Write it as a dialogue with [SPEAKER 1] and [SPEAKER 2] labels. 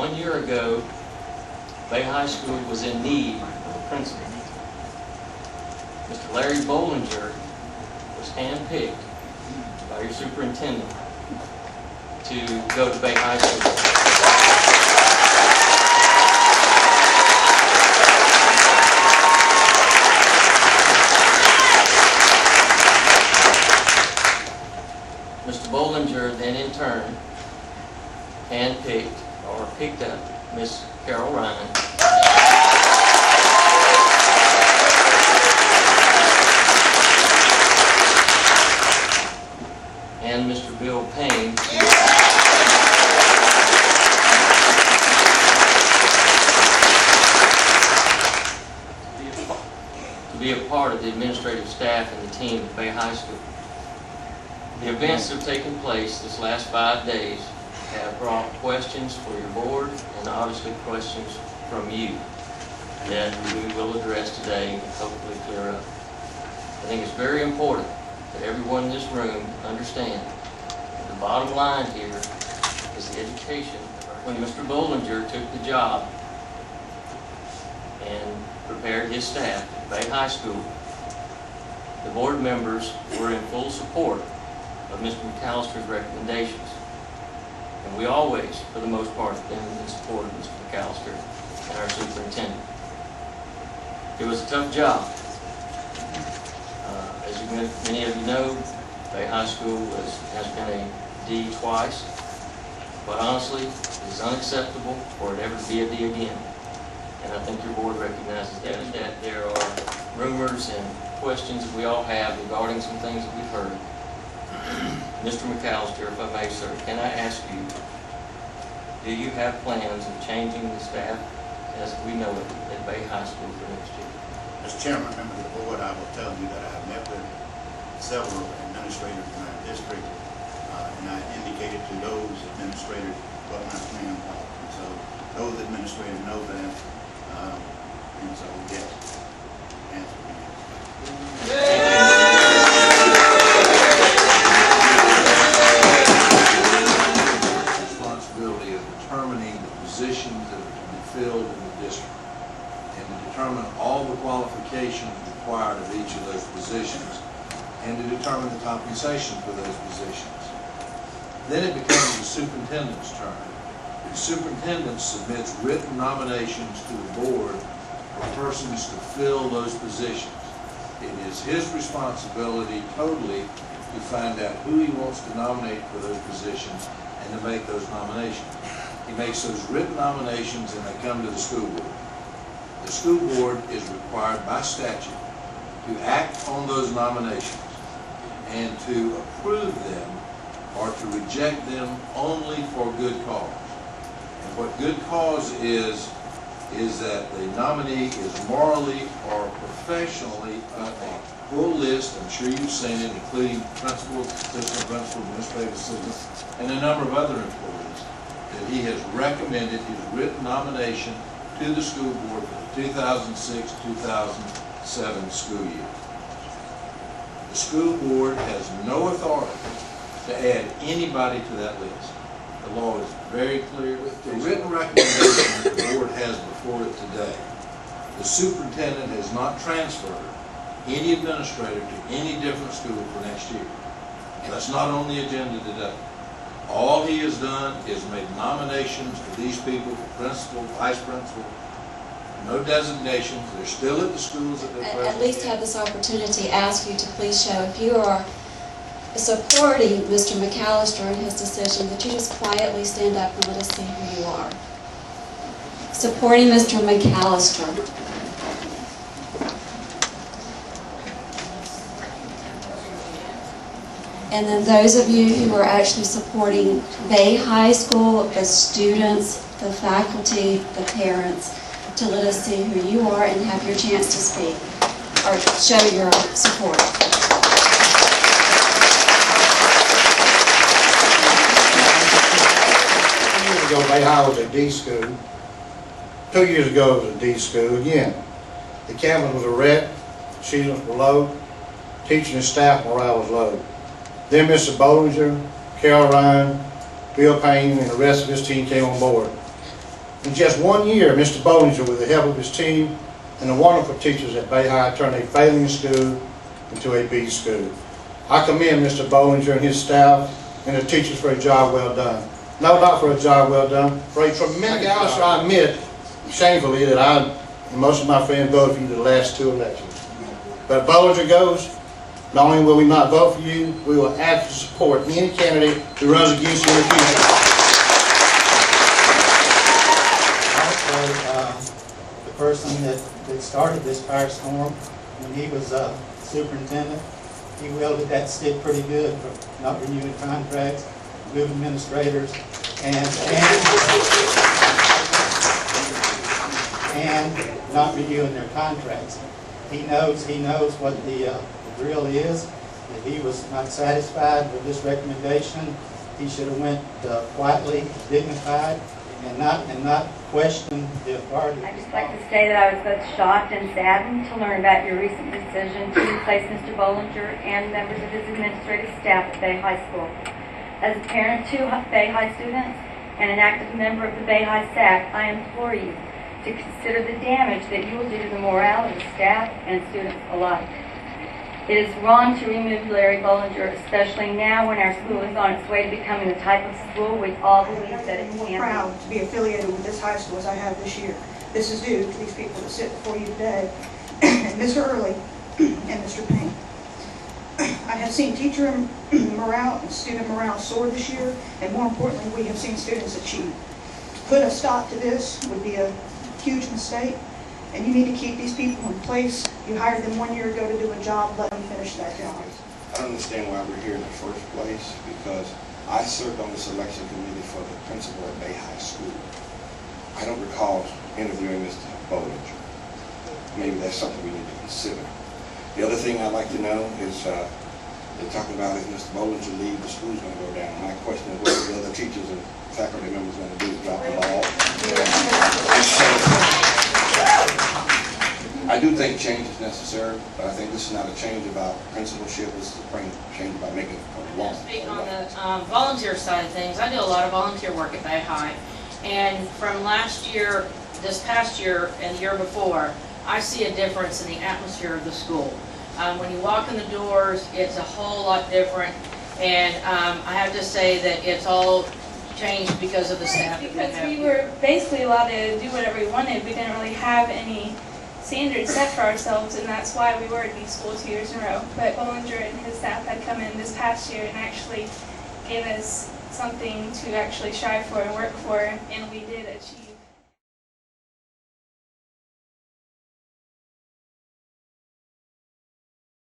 [SPEAKER 1] 1 year ago, Bay High School was in need of a principal. Mr. Larry Bolinger was handpicked by your superintendent to go to Bay High School. Mr. Bolinger then in turn handpicked or picked up Miss Carol Ryan and Mr. Bill Payne to be a part of the administrative staff and the team at Bay High School. The events that have taken place this last 5 days have brought questions for your board and obviously questions from you that we will address today and hopefully clear up. I think it's very important that everyone in this room understand that the bottom line here is the education. When Mr. Bolinger took the job and prepared his staff at Bay High School, the board members were in full support of Mr. McAllister's recommendations. And we always, for the most part, have been in support of Mr. McAllister and our superintendent. It was a tough job. As many of you know, Bay High School has been a D twice, but honestly, it is unacceptable for it ever to be a D again. And I think your board recognizes that there are rumors and questions that we all have regarding some things that we've heard. Mr. McAllister, if I may, sir, can I ask you, do you have plans of changing the staff as we know it at Bay High School for next year?
[SPEAKER 2] As chairman, members of the board, I will tell you that I have met with several administrators in our district, and I indicated to those administrators what my plan was. And so those administrators know that, and so yes, answer me.
[SPEAKER 3] Responsibility of determining the positions that are to be filled in the district and to determine all the qualifications required of each of those positions and to determine the compensation for those positions. Then it becomes the superintendent's turn. The superintendent submits written nominations to the board for persons to fill those positions. It is his responsibility totally to find out who he wants to nominate for those positions and to make those nominations. He makes those written nominations and they come to the school board. The school board is required by statute to act on those nominations and to approve them or to reject them only for good cause. And what good cause is that the nominee is morally or professionally a full list, I'm sure you've seen it, including principals, assistant principals, administrative assistants, and a number of other employees, that he has recommended his written nomination to the school board for the 2006-2007 school year. The school board has no authority to add anybody to that list. The law is very clear. The written recommendation that the board has before it today, the superintendent has not transferred any administrator to any different school for next year. That's not on the agenda today. All he has done is made nominations for these people for principal, vice principal, no designations. They're still at the schools that they're present.
[SPEAKER 4] At least have this opportunity to ask you to please show, if you are supporting Mr. McAllister in his decision, that you just quietly stand up and let us see who you are. Supporting Mr. McAllister. And then those of you who are actually supporting Bay High School, the students, the faculty, the parents, to let us see who you are and have your chance to speak or show your support.
[SPEAKER 5] Years ago, Bay High was a D school. 2 years ago, it was a D school again. The captain was a wreck, students were low, teaching and staff morale was low. Then Mr. Bolinger, Carol Ryan, Bill Payne, and the rest of his team came on board. In just 1 year, Mr. Bolinger, with the help of his team and the wonderful teachers at Bay High, turned a failing school into a B school. I commend Mr. Bolinger and his staff and the teachers for a job well done. No, not for a job well done, for a tremendous job. I admit shamefully that I and most of my friends voted for you the last 2 elections. But if Bolinger goes, not only will we not vote for you, we will actively support any candidate who runs against you in the future.
[SPEAKER 6] Also, the person that started this firestorm, when he was superintendent, he wielded that stick pretty good for not renewing contracts, good administrators, and not renewing their contracts. He knows what the drill is. If he was not satisfied with this recommendation, he should have went quietly, dignified, and not questioned the authority.
[SPEAKER 7] I'd just like to say that I was both shocked and saddened to learn about your recent decision to replace Mr. Bolinger and members of his administrative staff at Bay High School. As a parent of 2 Bay High students and an active member of the Bay High SAC, I implore you to consider the damage that you will do to the morale of the staff and students alike. It is wrong to remove Larry Bolinger, especially now when our school is on its way to becoming the type of school we all believe that it
[SPEAKER 8] I'm
[SPEAKER 7] can
[SPEAKER 8] proud
[SPEAKER 7] be.
[SPEAKER 8] to be affiliated with this high school as I have this year. This is due to these people that sit before you today, and Mr. Early and Mr. Payne. I have seen teacher morale and student morale soar this year, and more importantly, we have seen students achieve. To put a stop to this would be a huge mistake, and you need to keep these people in place. You hired them 1 year ago to do a job, let them finish that job.
[SPEAKER 9] I don't understand why we're here in the first place, because I served on this election committee for the principal at Bay High School. I don't recall interviewing Mr. Bolinger. Maybe that's something we need to consider. The other thing I'd like to know is, they're talking about if Mr. Bolinger leaves, the school's going to go down. My question is, what are the other teachers and faculty members going to do? Drop the ball? I do think change is necessary, but I think this is not a change about principalship. This is a change about making a law.
[SPEAKER 10] Speaking on the volunteer side of things, I do a lot of volunteer work at Bay High, and from last year, this past year, and the year before, I see a difference in the atmosphere of the school. When you walk in the doors, it's a whole lot different, and I have to say that it's all changed because of the staff that we have.
[SPEAKER 11] Because we were basically allowed to do whatever we wanted. We didn't really have any standards set for ourselves, and that's why we were in these schools 2 years in a row. But Bolinger and his staff had come in this past year and actually gave us something to actually strive for and work for, and we did achieve.